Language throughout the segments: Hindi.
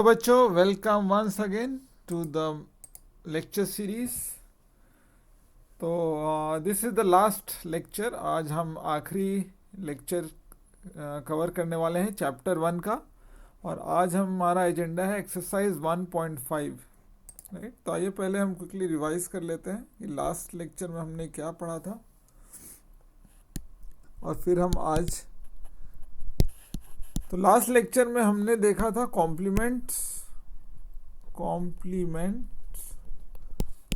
तो बच्चों, welcome once again to the lecture series. तो this is the last lecture. आज हम आखिरी लेक्चर कवर करने वाले हैं चैप्टर 1 का। और आज हमारा एजेंडा है एक्सरसाइज 1.5। राइट, तो आइए पहले हम क्विकली रिवाइज कर लेते हैं कि लास्ट लेक्चर में हमने क्या पढ़ा था और फिर हम आज। तो लास्ट लेक्चर में हमने देखा था कॉम्प्लीमेंट्स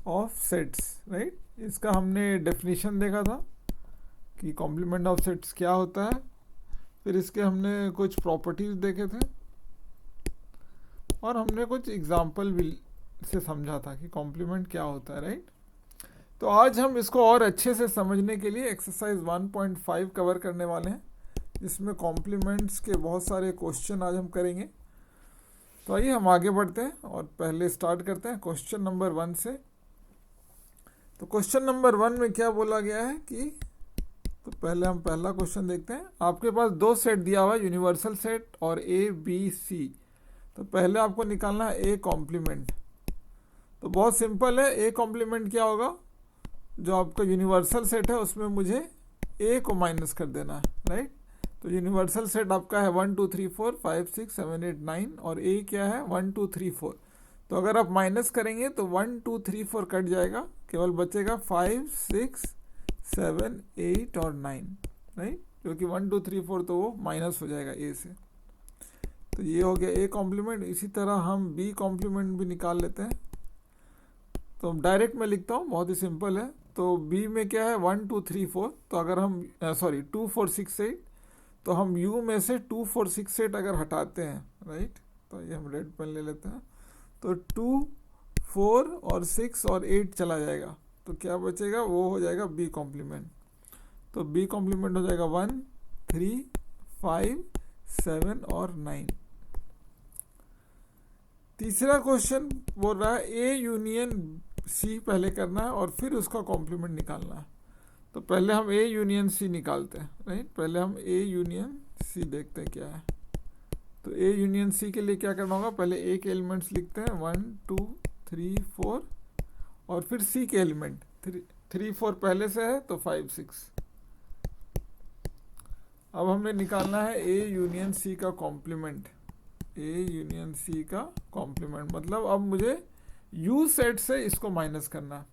ऑफ सेट्स। राइट, इसका हमने डेफिनेशन देखा था कि कॉम्प्लीमेंट ऑफ सेट्स क्या होता है। फिर इसके हमने कुछ प्रॉपर्टीज देखे थे और हमने कुछ एग्जाम्पल भी से समझा था कि कॉम्प्लीमेंट क्या होता है। राइट, तो आज हम इसको और अच्छे से समझने के लिए एक्सरसाइज 1.5 कवर करने वाले हैं, जिसमें कॉम्प्लीमेंट्स के बहुत सारे क्वेश्चन आज हम करेंगे। तो आइए हम आगे बढ़ते हैं और पहले स्टार्ट करते हैं क्वेश्चन नंबर 1 से। तो क्वेश्चन नंबर 1 में क्या बोला गया है कि, तो पहले हम पहला क्वेश्चन देखते हैं। आपके पास दो सेट दिया हुआ है, यूनिवर्सल सेट और ए बी सी। तो पहले आपको निकालना है ए कॉम्प्लीमेंट। तो बहुत सिंपल है, ए कॉम्प्लीमेंट क्या होगा, जो आपका यूनिवर्सल सेट है उसमें मुझे ए को माइनस कर देना है। राइट, तो यूनिवर्सल सेट आपका है 1 2 3 4 5 6 7 8 9 और ए क्या है 1 2 3 4। तो अगर आप माइनस करेंगे तो 1 2 3 4 कट जाएगा, केवल बचेगा 5 6 7 8 और 9। राइट, क्योंकि 1 2 3 4 तो वो माइनस हो जाएगा ए से। तो ये हो गया ए कॉम्प्लीमेंट। इसी तरह हम बी कॉम्प्लीमेंट भी निकाल लेते हैं। तो डायरेक्ट मैं लिखता हूँ, बहुत ही सिंपल है। तो बी में क्या है 1 2 3 4। तो अगर हम 2 4 6 8, तो हम u में से 2 4 6 8 अगर हटाते हैं, राइट, तो ये हम रेड पेन ले लेते हैं। तो 2 4 और 6 और 8 चला जाएगा, तो क्या बचेगा, वो हो जाएगा बी कॉम्प्लीमेंट। तो बी कॉम्प्लीमेंट हो जाएगा 1 3 5 7 और 9। तीसरा क्वेश्चन बोल रहा है ए यूनियन सी पहले करना है और फिर उसका कॉम्प्लीमेंट निकालना है। तो पहले हम ए यूनियन सी निकालते हैं। राइट, पहले हम ए यूनियन सी देखते हैं क्या है। तो ए यूनियन सी के लिए क्या करना होगा, पहले ए के एलिमेंट्स लिखते हैं 1 2 3 4 और फिर सी के एलिमेंट 3 4 पहले से है तो 5 6। अब हमें निकालना है ए यूनियन सी का कॉम्प्लीमेंट। ए यूनियन सी का कॉम्प्लीमेंट मतलब अब मुझे यू सेट से इसको माइनस करना है।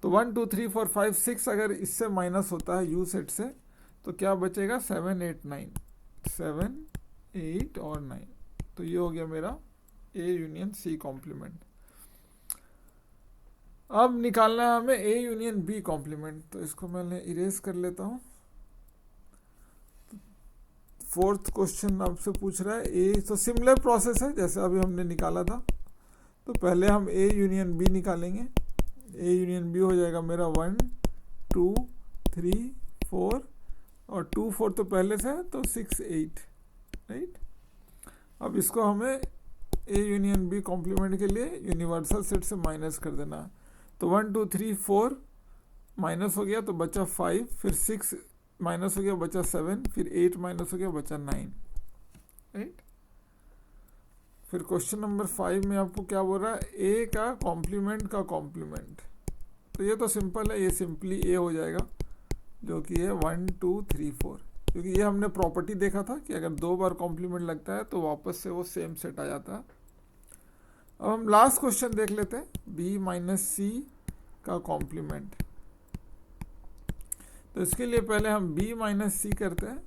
तो 1 2 3 4 5 6 अगर इससे माइनस होता है यू सेट से, तो क्या बचेगा 7 8 9 7 8 और 9। तो ये हो गया मेरा ए यूनियन सी कॉम्प्लीमेंट। अब निकालना है हमें ए यूनियन बी कॉम्प्लीमेंट। तो इसको मैंने इरेज कर लेता हूँ। फोर्थ क्वेश्चन आपसे पूछ रहा है ए, तो सिमिलर प्रोसेस है जैसे अभी हमने निकाला था। तो पहले हम ए यूनियन बी निकालेंगे। ए यूनियन बी हो जाएगा मेरा 1 2 3 4 और 2 4 तो पहले से है तो 6 8। राइट, अब इसको हमें ए यूनियन बी कॉम्प्लीमेंट के लिए यूनिवर्सल सेट से माइनस कर देना है। तो 1 2 3 4 माइनस हो गया तो बचा 5, फिर 6 माइनस हो गया बचा 7, फिर 8 माइनस हो गया बचा 9। राइट, फिर क्वेश्चन नंबर 5 में आपको क्या बोल रहा है, ए का कॉम्प्लीमेंट। तो ये तो सिंपल है, ये सिंपली ए हो जाएगा, जो कि है 1 2 3 4। क्योंकि ये हमने प्रॉपर्टी देखा था कि अगर 2 बार कॉम्प्लीमेंट लगता है तो वापस से वो सेम सेट आ जाता है। अब हम लास्ट क्वेश्चन देख लेते हैं, बी माइनस सी का कॉम्प्लीमेंट। तो इसके लिए पहले हम b माइनस सी करते हैं।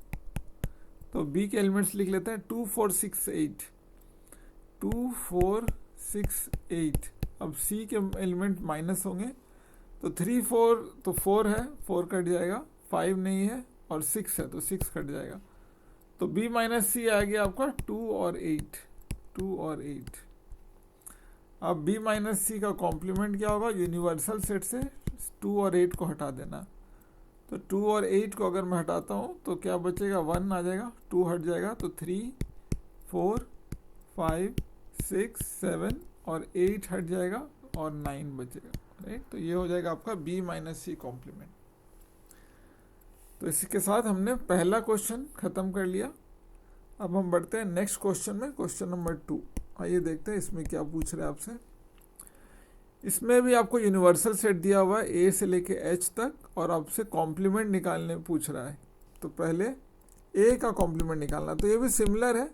तो b के एलिमेंट्स लिख लेते हैं 2 4 6 8 2 4 6 8। अब c के एलिमेंट माइनस होंगे तो 3 4 तो 4 है, 4 कट जाएगा, 5 नहीं है और 6 है तो 6 कट जाएगा। तो b माइनस सी आ गया आपका 2 और 8 2 और 8। अब b माइनस सी का कॉम्प्लीमेंट क्या होगा, यूनिवर्सल सेट से 2 और 8 को हटा देना। तो 2 और 8 को अगर मैं हटाता हूँ तो क्या बचेगा, 1 आ जाएगा, 2 हट जाएगा तो 3 4 5 6 7 और 8 हट जाएगा और 9 बचेगा। राइट, तो ये हो जाएगा आपका b माइनस सी कॉम्प्लीमेंट। तो इसी के साथ हमने पहला क्वेश्चन खत्म कर लिया। अब हम बढ़ते हैं नेक्स्ट क्वेश्चन में, क्वेश्चन नंबर 2। आइए देखते हैं इसमें क्या पूछ रहे हैं आपसे। इसमें भी आपको यूनिवर्सल सेट दिया हुआ है ए से लेके एच तक, और आपसे कॉम्प्लीमेंट निकालने पूछ रहा है। तो पहले ए का कॉम्प्लीमेंट निकालना, तो ये भी सिमिलर है।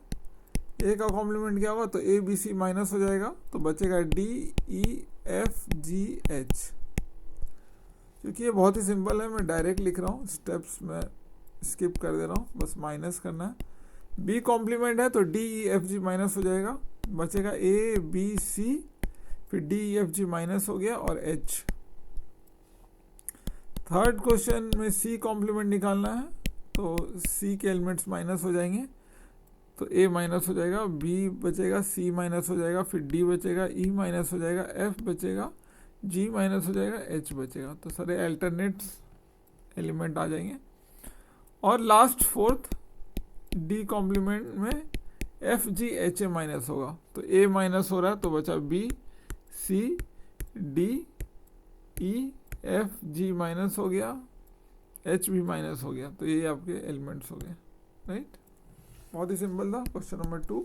ए का कॉम्प्लीमेंट क्या होगा, तो ए बी सी माइनस हो जाएगा, तो बचेगा D E F G H. क्योंकि ये बहुत ही सिंपल है, मैं डायरेक्ट लिख रहा हूँ, स्टेप्स में स्किप कर दे रहा हूँ, बस माइनस करना है। बी कॉम्प्लीमेंट है तो D E F G minus हो जाएगा, बचेगा ए बी सी, फिर D E F G minus हो गया और एच। थर्ड क्वेश्चन में सी कॉम्प्लीमेंट निकालना है, तो सी के एलिमेंट्स माइनस हो जाएंगे, तो ए माइनस हो जाएगा, बी बचेगा, सी माइनस हो जाएगा, फिर डी बचेगा, ई माइनस हो जाएगा, एफ बचेगा, जी माइनस हो जाएगा, एच बचेगा। तो सारे अल्टरनेट्स एलिमेंट आ जाएंगे। और लास्ट फोर्थ डी कॉम्प्लीमेंट में F G H A minus होगा, तो ए माइनस हो रहा है तो बचा B C D E F G minus हो गया, एच भी माइनस हो गया, तो ये आपके एलिमेंट्स हो गए। राइट, बहुत ही सिंपल था क्वेश्चन नंबर 2।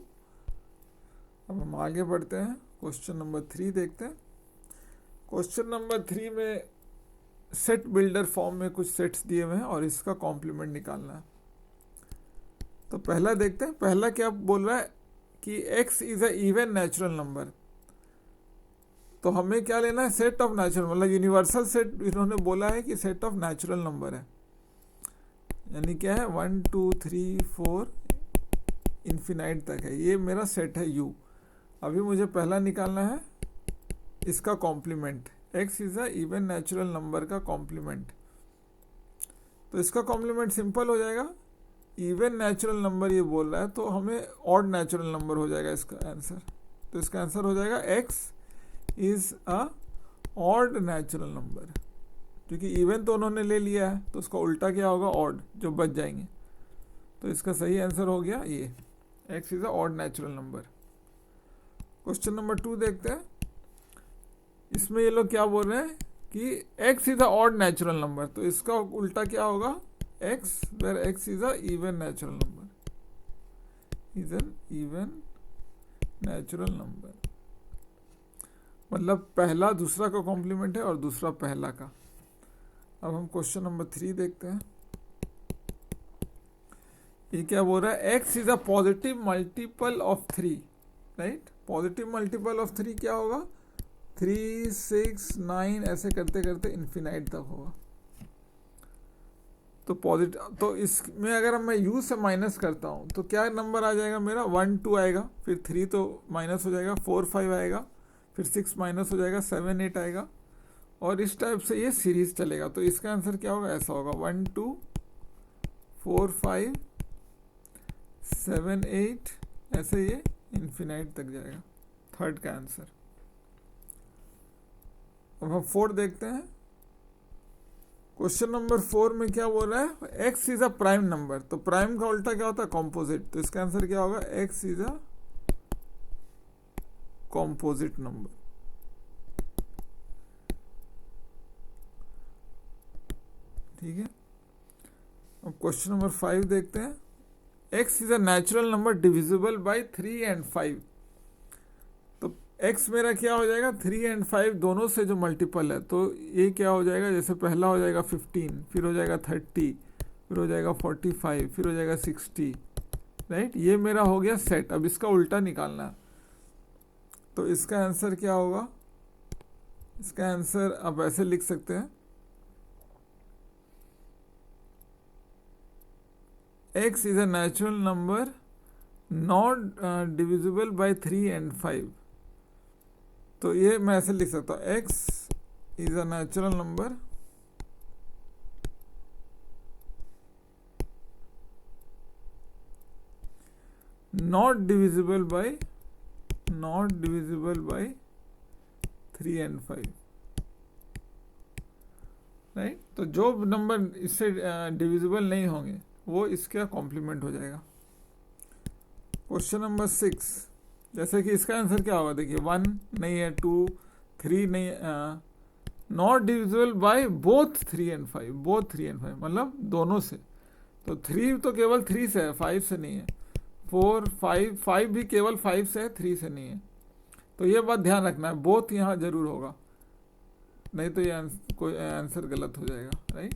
अब हम आगे बढ़ते हैं, क्वेश्चन नंबर 3 देखते हैं। क्वेश्चन नंबर 3 में सेट बिल्डर फॉर्म में कुछ सेट्स दिए हुए हैं और इसका कॉम्प्लीमेंट निकालना है। तो पहला देखते हैं, पहला क्या बोल रहा है कि x is a even natural number. तो हमें क्या लेना है, सेट ऑफ नेचुरल, मतलब यूनिवर्सल सेट इन्होंने बोला है कि सेट ऑफ नेचुरल नंबर है, यानी क्या है 1 2 3 4 इन्फिनाइट तक है, ये मेरा सेट है u। अभी मुझे पहला निकालना है इसका complement, x is a even natural number का कॉम्प्लीमेंट। तो इसका कॉम्प्लीमेंट सिंपल हो जाएगा, इवन नेचुरल नंबर ये बोल रहा है तो हमें ऑड नेचुरल नंबर हो जाएगा इसका आंसर। तो इसका आंसर हो जाएगा x is a odd natural number, क्योंकि इवन तो उन्होंने ले लिया है तो उसका उल्टा क्या होगा, ऑड, जो बच जाएंगे। तो इसका सही आंसर हो गया ये, x is a odd natural number. Question number 2 देखते हैं। इसमें ये लोग क्या बोल रहे हैं कि x is a odd natural number, तो इसका उल्टा क्या होगा, x where x is a even natural number, is an even natural number, मतलब पहला दूसरा का कॉम्प्लीमेंट है और दूसरा पहला का। अब हम क्वेश्चन नंबर 3 देखते हैं। ये क्या बोल रहा है, x is a positive multiple of 3, right. Positive multiple of 3 क्या होगा, 3 6 9 ऐसे करते करते इन्फिनाइट तक होगा। तो पॉजिटिव, तो इसमें अगर मैं u से माइनस करता हूँ तो क्या नंबर आ जाएगा मेरा, 1 2 आएगा, फिर 3 तो माइनस हो जाएगा, 4 5 आएगा, फिर 6 माइनस हो जाएगा, 7 8 आएगा, और इस टाइप से ये सीरीज चलेगा। तो इसका आंसर क्या होगा, ऐसा होगा 1 2 4 5 7 8, ऐसे ये इन्फिनाइट तक जाएगा, थर्ड का आंसर। अब हम 4 देखते हैं। क्वेश्चन नंबर 4 में क्या बोल रहा है, x is a prime number, तो प्राइम का उल्टा क्या होता है, कॉम्पोजिट। तो इसका आंसर क्या होगा, x is a composite number. ठीक है, अब क्वेश्चन नंबर 5 देखते हैं। x is a natural number divisible by 3 and 5। तो x मेरा क्या हो जाएगा, 3 and 5 दोनों से जो मल्टीपल है, तो ये क्या हो जाएगा, जैसे पहला हो जाएगा 15, फिर हो जाएगा 30, फिर हो जाएगा 45, फिर हो जाएगा 60, राइट। ये मेरा हो गया सेट। अब इसका उल्टा निकालना है, तो इसका आंसर क्या होगा, इसका आंसर आप ऐसे लिख सकते हैं, x is a natural number not divisible by 3 and 5। तो ये मैं ऐसे लिख सकता हूँ, x is a natural number not divisible by 3 and 5, right. तो जो नंबर इससे डिविजिबल नहीं होंगे वो इसका कॉम्प्लीमेंट हो जाएगा। क्वेश्चन नंबर 6, जैसे कि इसका आंसर क्या होगा, देखिए 1 नहीं है, 2 3 नहीं, not divisible by both 3 and 5, both 3 and 5 मतलब दोनों से। तो 3 तो केवल 3 से है, 5 से नहीं है। 4 5, 5 भी केवल 5 से है, 3 से नहीं है। तो ये बात ध्यान रखना है, बोथ यहाँ जरूर होगा, नहीं तो ये कोई आंसर गलत हो जाएगा, राइट।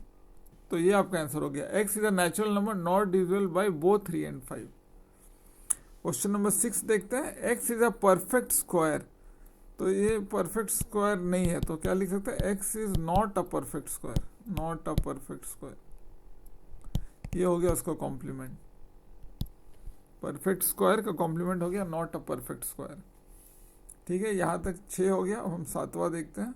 तो ये आपका आंसर हो गया, x is a natural number not divisible by both 3 and 5। Question number 6 देखते हैं, x is a perfect square. तो ये परफेक्ट स्क्वायर नहीं है, तो क्या लिख सकते हैं, x is not a perfect square, not a perfect square. ये हो गया उसका कॉम्प्लीमेंट, परफेक्ट स्क्वायर का कॉम्प्लीमेंट हो गया नॉट अ परफेक्ट स्क्वायर। ठीक है, यहाँ तक 6 हो गया। अब हम 7वां देखते हैं।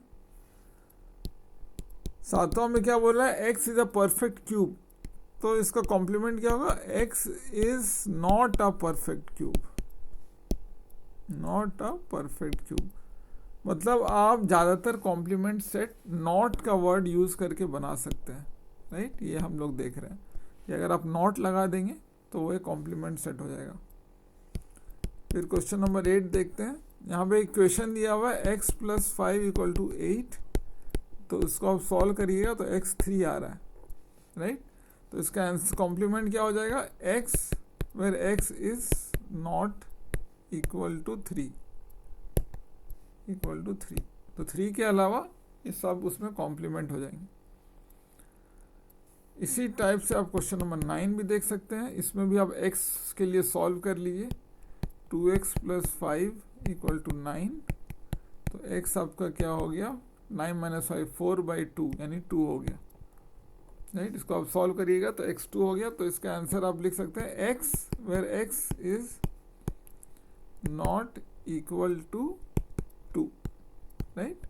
7वां में क्या बोल रहा है, x is a perfect cube. तो इसका कॉम्प्लीमेंट क्या होगा, x is not a perfect cube, not a perfect cube. मतलब आप ज़्यादातर कॉम्प्लीमेंट सेट नॉट का वर्ड यूज़ करके बना सकते हैं, राइट। ये हम लोग देख रहे हैं कि अगर आप नॉट लगा देंगे तो वो एक कॉम्प्लीमेंट सेट हो जाएगा। फिर क्वेश्चन नंबर 8 देखते हैं। यहाँ पे एक क्वेश्चन दिया हुआ है, x + 5 = 8। तो इसको आप सॉल्व करिएगा तो x 3 आ रहा है, राइट। तो इसका आंसर कॉम्प्लीमेंट क्या हो जाएगा, x where x is not equal to 3, equal to 3। तो 3 के अलावा ये सब उसमें कॉम्प्लीमेंट हो जाएंगे। इसी टाइप से आप क्वेश्चन नंबर 9 भी देख सकते हैं। इसमें भी आप x के लिए सॉल्व कर लीजिए। 2x + 5 = 9। तो x आपका क्या हो गया, 9 - 5 4/2 यानी 2 हो गया, राइट। इसको आप सॉल्व करिएगा तो x 2 हो गया। तो इसका आंसर आप लिख सकते हैं, x where x is not equal to 2, right.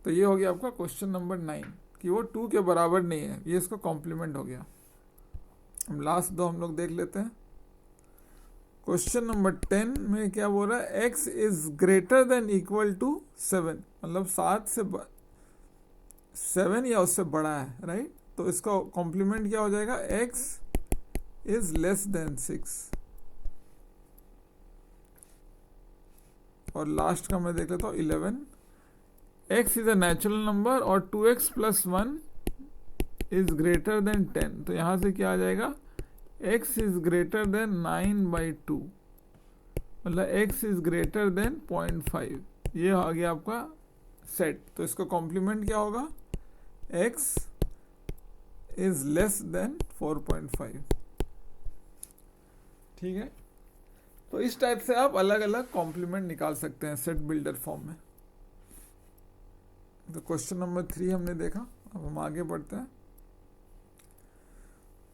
तो ये हो गया आपका क्वेश्चन नंबर 9 कि वो 2 के बराबर नहीं है, ये इसका कॉम्प्लीमेंट हो गया। हम लास्ट 2 हम लोग देख लेते हैं। क्वेश्चन नंबर 10 में क्या बोल रहा है, x is greater than equal to 7। मतलब 7 से 7 या उससे बड़ा है, राइट। तो इसका कॉम्प्लीमेंट क्या हो जाएगा, x इज लेस देन 6। और लास्ट का मैं देख लेता हूँ 11, x is a natural number और 2x + 1 इज ग्रेटर देन 10। तो यहाँ से क्या आ जाएगा, x इज ग्रेटर देन 9/2, मतलब x इज ग्रेटर देन 0.5। ये आ गया आपका सेट। तो इसका कॉम्प्लीमेंट क्या होगा, x इज लेस देन 4.5। ठीक है, तो इस टाइप से आप अलग अलग कॉम्प्लीमेंट निकाल सकते हैं सेट बिल्डर फॉर्म में। तो क्वेश्चन नंबर 3 हमने देखा। अब हम आगे बढ़ते हैं।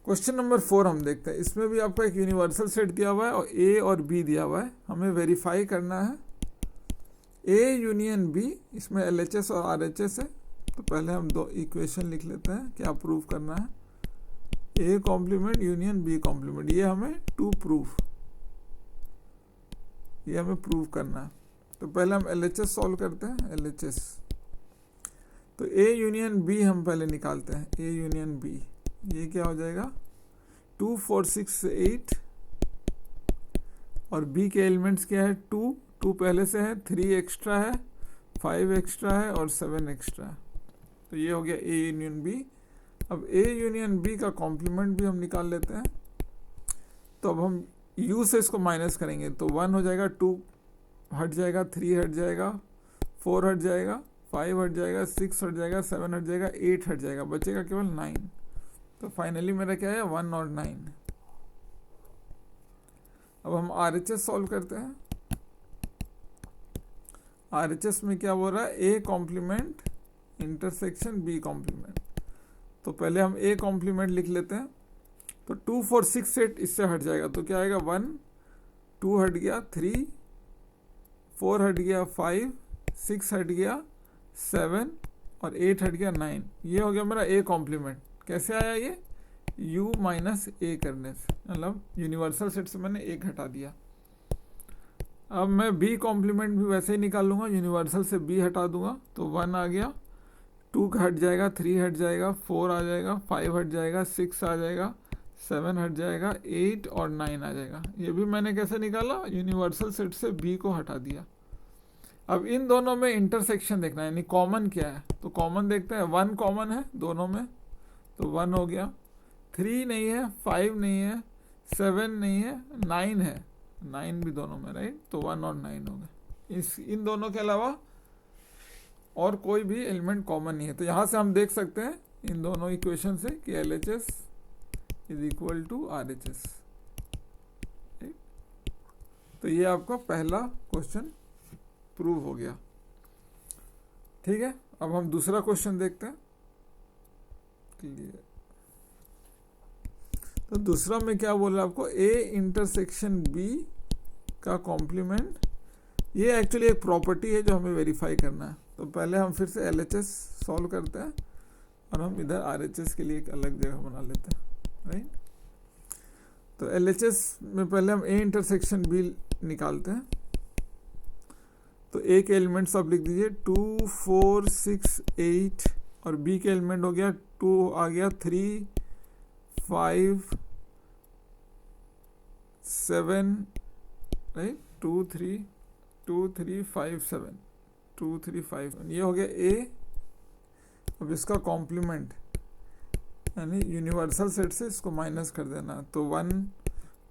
क्वेश्चन नंबर 4 हम देखते हैं। इसमें भी आपको एक यूनिवर्सल सेट दिया हुआ है और A और B दिया हुआ है। हमें वेरीफाई करना है A यूनियन B, इसमें LHS और RHS है। तो पहले हम 2 इक्वेशन लिख लेते हैं, क्या प्रूव करना है, A complement union B complement. ये हमें टू प्रूफ, ये हमें प्रूव करना है। तो पहले हम LHS सॉल्व करते हैं, LHS। तो A यूनियन B हम पहले निकालते हैं, A यूनियन B। ये क्या हो जाएगा, 2 4 6 8 और B के एलिमेंट्स क्या है, 2 पहले से है, 3 एक्स्ट्रा है, 5 एक्स्ट्रा है और 7 एक्स्ट्रा है। तो ये हो गया A यूनियन B। अब A यूनियन B का कॉम्प्लीमेंट भी हम निकाल लेते हैं। तो अब हम U से इसको माइनस करेंगे तो 1 हो जाएगा, 2 हट जाएगा, 3 हट जाएगा, 4 हट जाएगा, 5 हट जाएगा, 6 हट जाएगा, 7 हट जाएगा, 8 हट जाएगा, बचेगा केवल 9। तो फाइनली मेरा क्या है, 1 और 9। अब हम RHS सॉल्व करते हैं। RHS में क्या बोल रहा है, A complement intersection B complement. तो पहले हम A कॉम्प्लीमेंट लिख लेते हैं। तो 2 4 6 8 इससे हट जाएगा, तो क्या आएगा, 1 2 हट गया, 3 4 हट गया, 5 6 हट गया, 7 और 8 हट गया, 9। ये हो गया मेरा A कॉम्प्लीमेंट। कैसे आया ये, U - A करने से, मतलब यूनिवर्सल सेट से मैंने 1 हटा दिया। अब मैं B कॉम्प्लीमेंट भी वैसे ही निकाल लूँगा, यूनिवर्सल से B हटा दूंगा तो 1 आ गया, 2 हट जाएगा, 3 हट जाएगा, 4 आ जाएगा, 5 हट जाएगा, 6 आ जाएगा, 7 हट जाएगा, 8 और 9 आ जाएगा। ये भी मैंने कैसे निकाला, यूनिवर्सल सेट से B को हटा दिया। अब इन दोनों में इंटरसेक्शन देखना है, यानी कॉमन क्या है। तो कॉमन देखते हैं, 1 कॉमन है दोनों में, तो 1 हो गया, 3 नहीं है, 5 नहीं है, 7 नहीं है, 9 है, 9 भी दोनों में, राइट। तो 1 और 9 हो गए। इन दोनों के अलावा और कोई भी एलिमेंट कॉमन नहीं है। तो यहाँ से हम देख सकते हैं इन दोनों इक्वेशन से कि LHS is equal to RHS। तो ये आपका पहला क्वेश्चन प्रूव हो गया। ठीक है, अब हम दूसरा क्वेश्चन देखते हैं। तो दूसरा में क्या बोल रहा है आपको, A इंटरसेक्शन B का कॉम्प्लीमेंट। ये एक्चुअली एक प्रॉपर्टी है जो हमें वेरीफाई करना है। तो पहले हम फिर से LHS सॉल्व करते हैं और हम इधर RHS के लिए एक अलग जगह बना लेते हैं, राइट। तो LHS में पहले हम A इंटरसेक्शन B निकालते हैं। तो A के एलिमेंट्स आप लिख दीजिए 2 4 6 8 और B के एलिमेंट हो गया 2 आ गया 3 5 7, राइट। 2 3 5 7 2 3 5, ये हो गया A। अब इसका कॉम्प्लीमेंट यानी यूनिवर्सल सेट से इसको माइनस कर देना। तो 1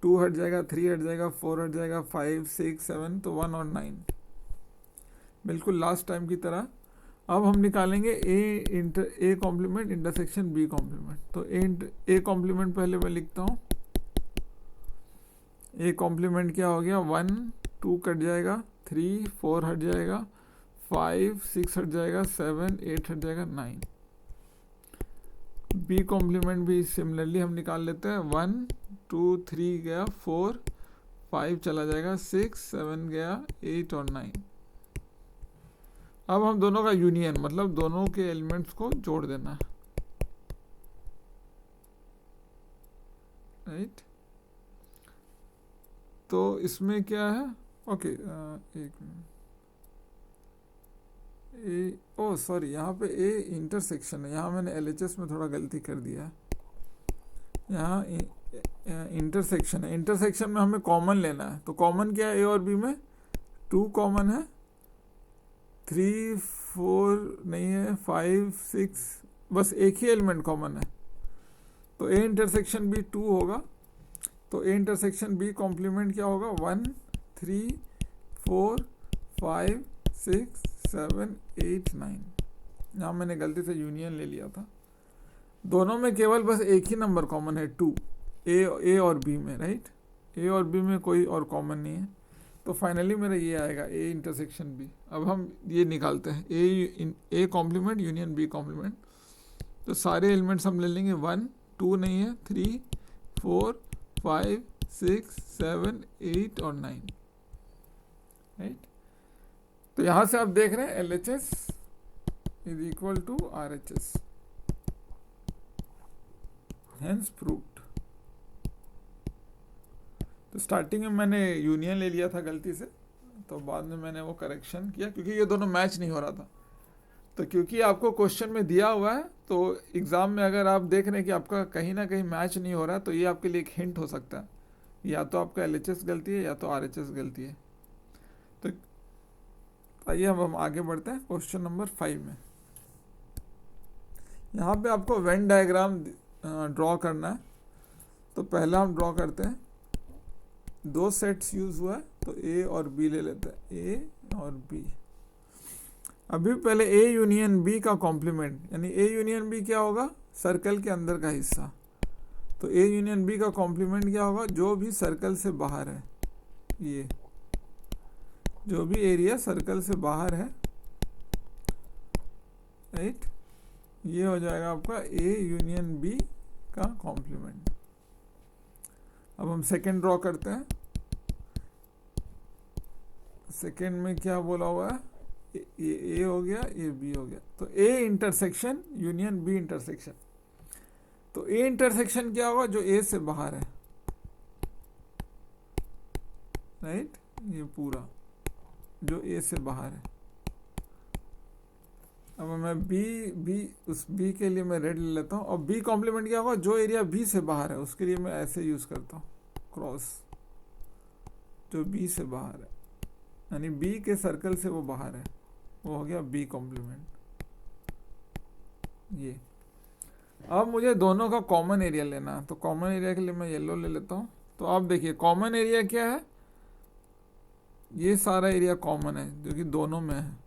2 हट जाएगा, 3 हट जाएगा, 4 हट जाएगा, 5 6 7, तो 1 और 9 बिल्कुल लास्ट टाइम की तरह। अब हम निकालेंगे A complement intersection B complement. तो A कॉम्प्लीमेंट पहले मैं लिखता हूँ। A कॉम्प्लीमेंट क्या हो गया, 1 2 कट जाएगा, 3 4 हट जाएगा, 5 6 हट जाएगा, 7 8 हट जाएगा, 9। B कॉम्प्लीमेंट भी सिमिलरली हम निकाल लेते हैं। 1 2 3 गया, 4 5 चला जाएगा, 6 7 गया, 8 और 9। अब हम दोनों का यूनियन मतलब दोनों के एलिमेंट्स को जोड़ देना है, राइट। तो इसमें क्या है, ओके एक मिनट, ओ सॉरी, यहाँ पे A इंटरसेक्शन है। यहाँ मैंने LHS में थोड़ा गलती कर दिया है। यहाँ इंटरसेक्शन है, इंटरसेक्शन में हमें कॉमन लेना है। तो कॉमन क्या है A और B में, 2 कॉमन है, 3 4 नहीं है, 5 6, बस एक ही एलिमेंट कॉमन है। तो A इंटरसेक्शन B 2 होगा। तो A इंटरसेक्शन B कॉम्प्लीमेंट क्या होगा, 1 3 4 5 6 7 8 9। यहाँ मैंने गलती से यूनियन ले लिया था। दोनों में केवल बस एक ही नंबर कॉमन है, 2, A और B में, राइट। A और B में कोई और कॉमन नहीं है। तो फाइनली मेरा ये आएगा A इंटरसेक्शन B। अब हम ये निकालते हैं A complement union B complement. तो सारे एलिमेंट्स हम ले लेंगे, 1 2 नहीं है, 3 4 5 6 7 8 और 9, राइट। तो यहां से आप देख रहे हैं LHS is equal to RHS, hence proved. तो स्टार्टिंग में मैंने यूनियन ले लिया था गलती से, तो बाद में मैंने वो करेक्शन किया क्योंकि ये दोनों मैच नहीं हो रहा था। तो क्योंकि आपको क्वेश्चन में दिया हुआ है, तो एग्ज़ाम में अगर आप देख रहे हैं कि आपका कहीं ना कहीं मैच नहीं हो रहा, तो ये आपके लिए एक हिंट हो सकता है, या तो आपका LHS गलती है या तो RHS गलती है। तो आइए हम आगे बढ़ते हैं क्वेश्चन नंबर 5 में। यहाँ पे आपको वेन डायग्राम ड्रॉ करना है। तो पहला हम ड्रॉ करते हैं, 2 सेट्स यूज हुआ है, तो A और B ले लेते हैं, A और B। अभी पहले A यूनियन B का कॉम्प्लीमेंट, यानी A यूनियन B क्या होगा, सर्कल के अंदर का हिस्सा। तो A यूनियन B का कॉम्प्लीमेंट क्या होगा, जो भी सर्कल से बाहर है, ये जो भी एरिया सर्कल से बाहर है, राइट, ये हो जाएगा आपका A यूनियन B का कॉम्प्लीमेंट। अब हम सेकेंड ड्रॉ करते हैं। सेकेंड में क्या बोला हुआ है, ये A हो गया, ये B हो गया। तो A intersection union B intersection. तो A इंटरसेक्शन क्या होगा, जो A से बाहर है, राइट, ये पूरा जो A से बाहर है। अब मैं उस B के लिए मैं रेड ले लेता हूँ। और B कॉम्प्लीमेंट क्या होगा, जो एरिया B से बाहर है, उसके लिए मैं ऐसे यूज करता हूँ, क्रॉस, जो B से बाहर है, यानी B के सर्कल से वो बाहर है, वो हो गया B कॉम्प्लीमेंट। ये अब मुझे दोनों का कॉमन एरिया लेना है। तो कॉमन एरिया के लिए मैं येलो ले लेता हूँ। तो तो आप देखिए कॉमन एरिया क्या है, ये सारा एरिया कॉमन है जो कि दोनों में है,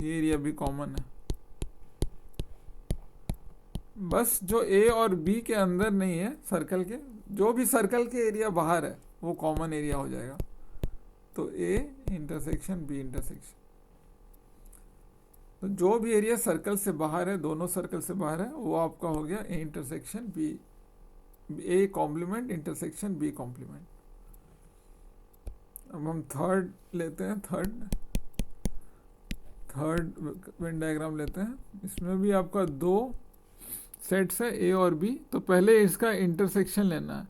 ये एरिया भी कॉमन है, बस जो ए और बी के अंदर नहीं है सर्कल के, जो भी सर्कल के एरिया बाहर है वो कॉमन एरिया हो जाएगा। तो ए इंटरसेक्शन बी इंटरसेक्शन, तो जो भी एरिया सर्कल से बाहर है, दोनों सर्कल से बाहर है, वो आपका हो गया A intersection B, A complement intersection B complement. अब हम थर्ड लेते हैं, थर्ड वेन डायग्राम लेते हैं। इसमें भी आपका दो सेट्स है ए और बी, तो पहले इसका इंटरसेक्शन लेना है,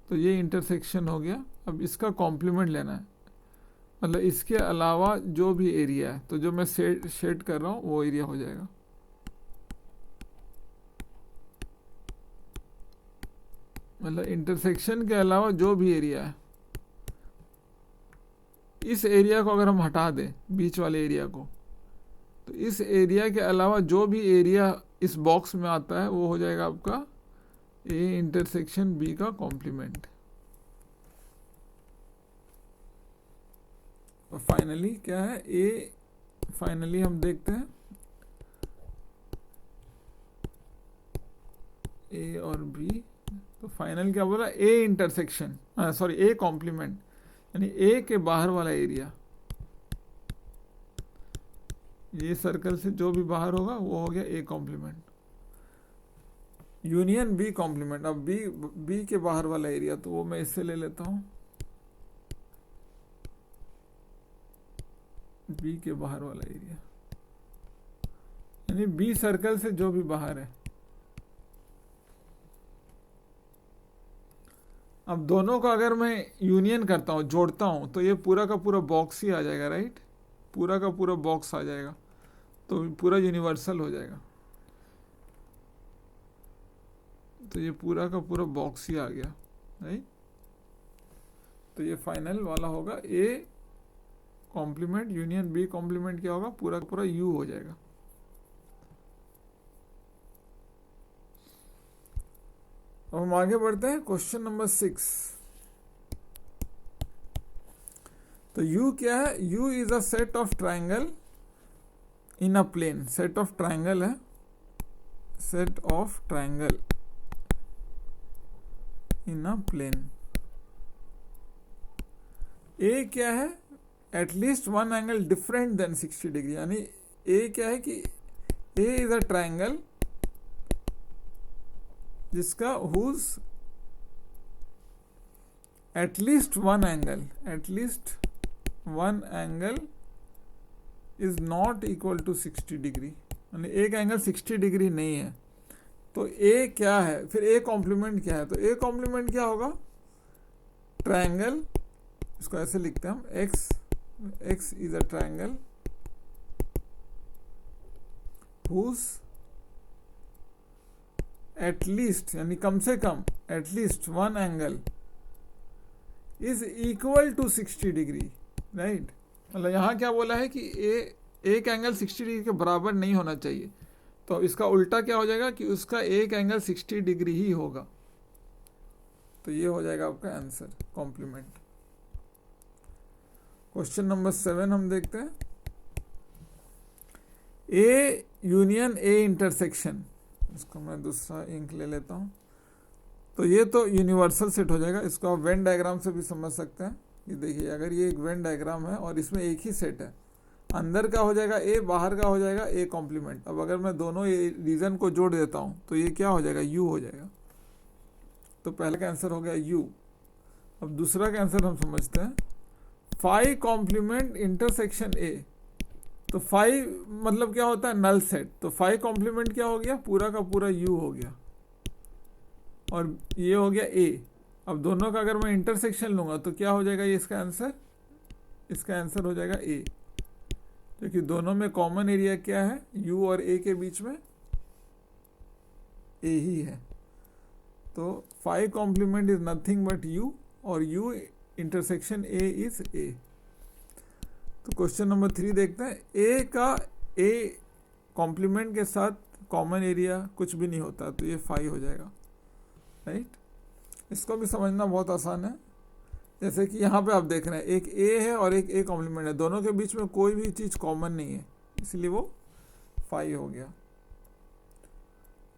तो ये इंटरसेक्शन हो गया। अब इसका कॉम्प्लीमेंट लेना है, मतलब इसके अलावा जो भी एरिया है, तो जो मैं शेड कर रहा हूँ वो एरिया हो जाएगा। मतलब इंटरसेक्शन के अलावा जो भी एरिया है, इस एरिया को अगर हम हटा दें, बीच वाले एरिया को, तो इस एरिया के अलावा जो भी एरिया इस बॉक्स में आता है वो हो जाएगा आपका ए इंटरसेक्शन बी का कॉम्प्लीमेंट। और फाइनली क्या है, ए फाइनली हम देखते हैं ए और बी, तो फाइनल क्या बोला, A intersection sorry A complement, यानी ए के बाहर वाला एरिया, ये सर्कल से जो भी बाहर होगा वो हो गया A complement, union B complement. अब बी के बाहर वाला एरिया, तो वो मैं इससे ले लेता हूं, बी के बाहर वाला एरिया, यानी बी सर्कल से जो भी बाहर है। अब दोनों का अगर मैं यूनियन करता हूं, जोड़ता हूं, तो ये पूरा का पूरा बॉक्स ही आ जाएगा, राइट, पूरा का पूरा बॉक्स आ जाएगा, तो पूरा यूनिवर्सल हो जाएगा। तो ये पूरा का पूरा बॉक्स ही आ गया, राइट। तो ये फाइनल वाला होगा A complement union B complement, क्या होगा, पूरा का पूरा यू हो जाएगा। अब हम आगे बढ़ते हैं क्वेश्चन नंबर 6। तो यू क्या है, U is a set of triangle in a plane, set of triangle है, set of triangle in a plane. A क्या है, at least one angle different than 60 degree, यानी ए क्या है कि ए इज अ ट्राइंगल जिसका whose at least one angle is not equal to 60 degree, यानी एक एंगल 60 डिग्री नहीं है। तो ए क्या है, फिर ए कॉम्प्लीमेंट क्या है, तो ए कॉम्प्लीमेंट क्या होगा, ट्राइंगल, इसको ऐसे लिखते हैं हम, X is a triangle whose at least, यानी कम से कम, at least one angle is equal to 60 degree, right. मतलब यहाँ क्या बोला है कि एक एंगल 60 डिग्री के बराबर नहीं होना चाहिए, तो इसका उल्टा क्या हो जाएगा कि उसका एक एंगल 60 डिग्री ही होगा। तो ये हो जाएगा आपका आंसर, कॉम्प्लीमेंट। क्वेश्चन नंबर 7 हम देखते हैं, ए यूनियन ए इंटरसेक्शन, इसको मैं दूसरा इंक ले लेता हूँ। तो ये तो यूनिवर्सल सेट हो जाएगा, इसको आप वेन डायग्राम से भी समझ सकते हैं। ये देखिए, अगर ये एक वेन डायग्राम है और इसमें एक ही सेट है, अंदर का हो जाएगा ए, बाहर का हो जाएगा ए कॉम्प्लीमेंट। अब अगर मैं दोनों रीजन को जोड़ देता हूँ तो ये क्या हो जाएगा, यू हो जाएगा। तो पहले का आंसर हो गया यू। अब दूसरा का आंसर हम समझते हैं, फाई कॉम्प्लीमेंट इंटरसेक्शन ए। तो फाई मतलब क्या होता है, नल सेट। तो फाई कॉम्प्लीमेंट क्या हो गया, पूरा का पूरा यू हो गया, और ये हो गया ए। अब दोनों का अगर मैं इंटरसेक्शन लूंगा तो क्या हो जाएगा, ये इसका आंसर हो जाएगा ए, क्योंकि दोनों में कॉमन एरिया क्या है, यू और ए के बीच में ए ही है। तो phi complement is nothing but U, और U intersection A is A. तो क्वेश्चन नंबर 3 देखते हैं, ए का ए कॉम्प्लीमेंट के साथ कॉमन एरिया कुछ भी नहीं होता, तो ये फाई हो जाएगा, राइट। इसको भी समझना बहुत आसान है। जैसे कि यहाँ पे आप देख रहे हैं एक ए है और एक ए कॉम्प्लीमेंट है, दोनों के बीच में कोई भी चीज़ कॉमन नहीं है, इसलिए वो 5 हो गया।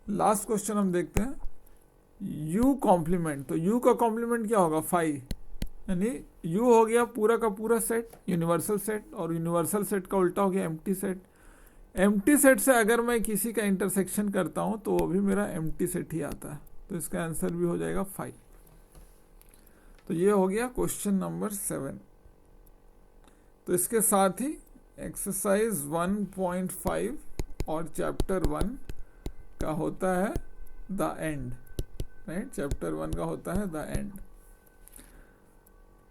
लास्ट क्वेश्चन हम देखते हैं, u कॉम्प्लीमेंट। तो u का कॉम्प्लीमेंट क्या होगा? 5, यानी u हो गया पूरा का पूरा सेट, यूनिवर्सल सेट, और यूनिवर्सल सेट का उल्टा हो गया एम्प्टी सेट। एम्प्टी सेट से अगर मैं किसी का इंटरसेक्शन करता हूँ तो वो भी मेरा एम्प्टी सेट ही आता है, तो इसका आंसर भी हो जाएगा 5। तो ये हो गया क्वेश्चन नंबर 7। तो इसके साथ ही एक्सरसाइज 1.5 और चैप्टर 1 का होता है द एंड, राइट। चैप्टर 1 का होता है द एंड।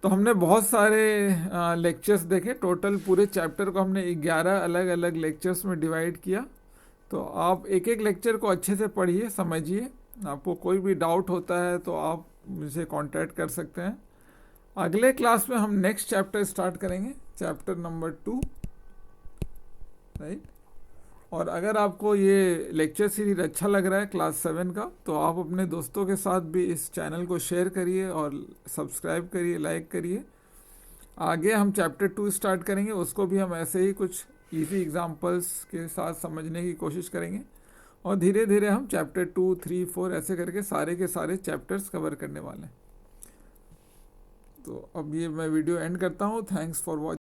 तो हमने बहुत सारे लेक्चर्स देखे, टोटल पूरे चैप्टर को हमने 11 अलग अलग लेक्चर्स में डिवाइड किया। तो आप एक एक लेक्चर को अच्छे से पढ़िए, समझिए। आपको कोई भी डाउट होता है तो आप मुझे कांटेक्ट कर सकते हैं। अगले क्लास में हम नेक्स्ट चैप्टर स्टार्ट करेंगे, चैप्टर नंबर 2, राइट। और अगर आपको ये लेक्चर सीरीज अच्छा लग रहा है क्लास 7 का, तो आप अपने दोस्तों के साथ भी इस चैनल को शेयर करिए और सब्सक्राइब करिए, लाइक करिए। आगे हम चैप्टर 2 स्टार्ट करेंगे, उसको भी हम ऐसे ही कुछ इजी एग्जांपल्स के साथ समझने की कोशिश करेंगे, और धीरे धीरे हम चैप्टर 2, 3, 4 ऐसे करके सारे के सारे चैप्टर्स कवर करने वाले हैं। तो अब ये मैं वीडियो एंड करता हूँ। Thanks for watching.